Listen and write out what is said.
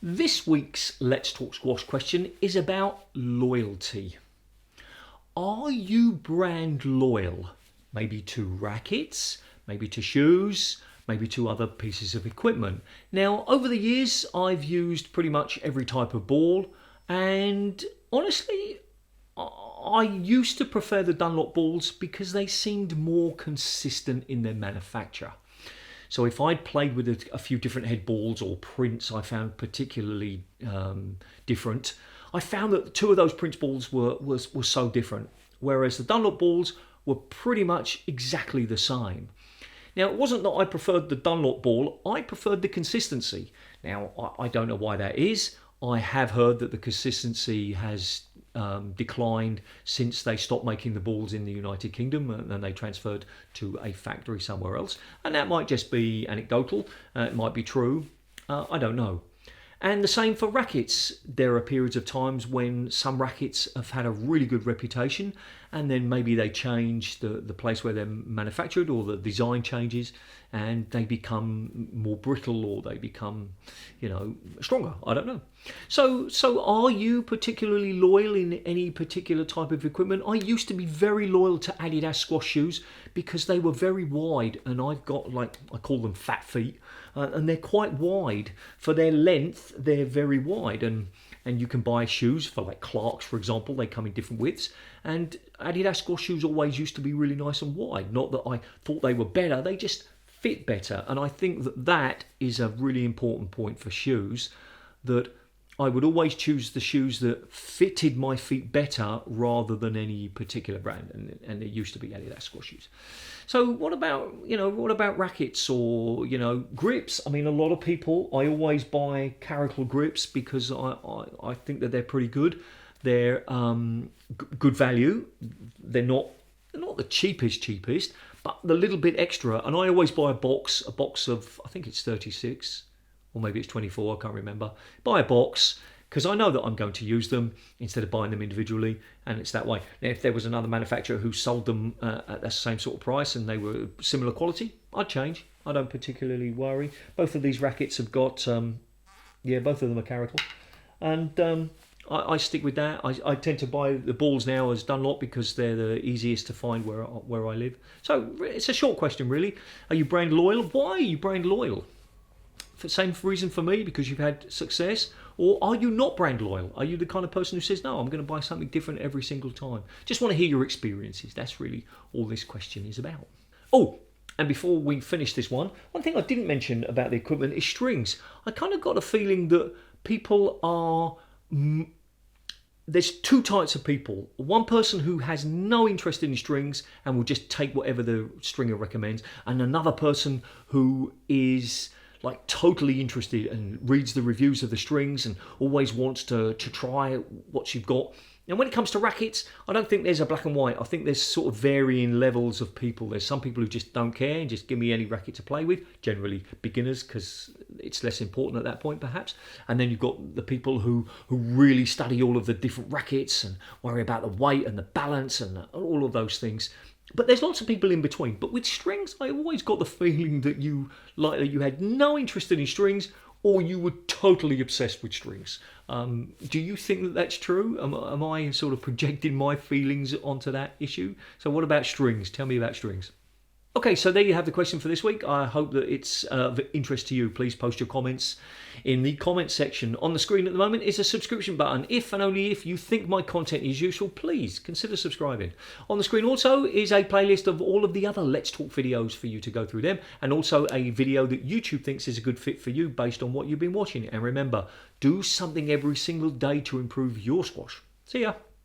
This week's Let's Talk Squash question is about loyalty. Are you brand loyal? Maybe to rackets, maybe to shoes, maybe to other pieces of equipment. Now, over the years, I've used pretty much every type of ball, and honestly, I used to prefer the Dunlop balls because they seemed more consistent in their manufacture. So if I'd played with a few different head balls or prints I found particularly different, I found that two of those Prince balls were so different, whereas the Dunlop balls were pretty much exactly the same. Now, it wasn't that I preferred the Dunlop ball, I preferred the consistency. Now, I don't know why that is. I have heard that the consistency has declined since they stopped making the balls in the United Kingdom and they transferred to a factory somewhere else. And that might just be anecdotal, it might be true, I don't know. And the same for rackets. There are periods of times when some rackets have had a really good reputation and then maybe they change the place where they're manufactured or the design changes and they become more brittle or they become, stronger. I don't know. So are you particularly loyal in any particular type of equipment? I used to be very loyal to Adidas squash shoes because they were very wide and I've got, I call them fat feet, and they're quite wide. For their length, they're very wide, and you can buy shoes for like Clarks, for example. They come in different widths, and Adidas squash shoes always used to be really nice and wide. Not that I thought they were better, they just fit better, and I think that is a really important point for shoes, that I would always choose the shoes that fitted my feet better rather than any particular brand, and it used to be Adidas squash shoes. So what about rackets or grips? I mean, a lot of people, I always buy Caracal grips because I think that they're pretty good. They're good value. They're not the cheapest, but the little bit extra. And I always buy a box of, I think it's 36. Or maybe it's 24, I can't remember. Buy a box, because I know that I'm going to use them instead of buying them individually, and it's that way. Now, if there was another manufacturer who sold them at the same sort of price and they were similar quality, I'd change. I don't particularly worry. Both of these rackets have got, both of them are Caracal. And I stick with that. I tend to buy the balls now as Dunlop because they're the easiest to find where I live. So it's a short question, really. Are you brand loyal? Why are you brand loyal? Same reason for me, because you've had success, or are you not brand loyal? Are you the kind of person who says, no, I'm going to buy something different every single time? Just want to hear your experiences. That's really all this question is about. Oh, and before we finish this one thing I didn't mention about the equipment is strings. I kind of got a feeling that people are... There's two types of people. One person who has no interest in strings and will just take whatever the stringer recommends, and another person who is totally interested and reads the reviews of the strings and always wants to try what you've got. And when it comes to rackets, I don't think there's a black and white. I think there's sort of varying levels of people. There's some people who just don't care and just give me any racket to play with, generally beginners, because it's less important at that point perhaps. And then you've got the people who really study all of the different rackets and worry about the weight and the balance and all of those things. But there's lots of people in between. But with strings, I always got the feeling that you had no interest in strings, or you were totally obsessed with strings. Do you think that that's true? Am I sort of projecting my feelings onto that issue? So what about strings? Tell me about strings. Okay, so there you have the question for this week. I hope that it's of interest to you. Please post your comments in the comments section. On the screen at the moment is a subscription button. If and only if you think my content is useful, please consider subscribing. On the screen also is a playlist of all of the other Let's Talk videos for you to go through them, and also a video that YouTube thinks is a good fit for you based on what you've been watching. And remember, do something every single day to improve your squash. See ya.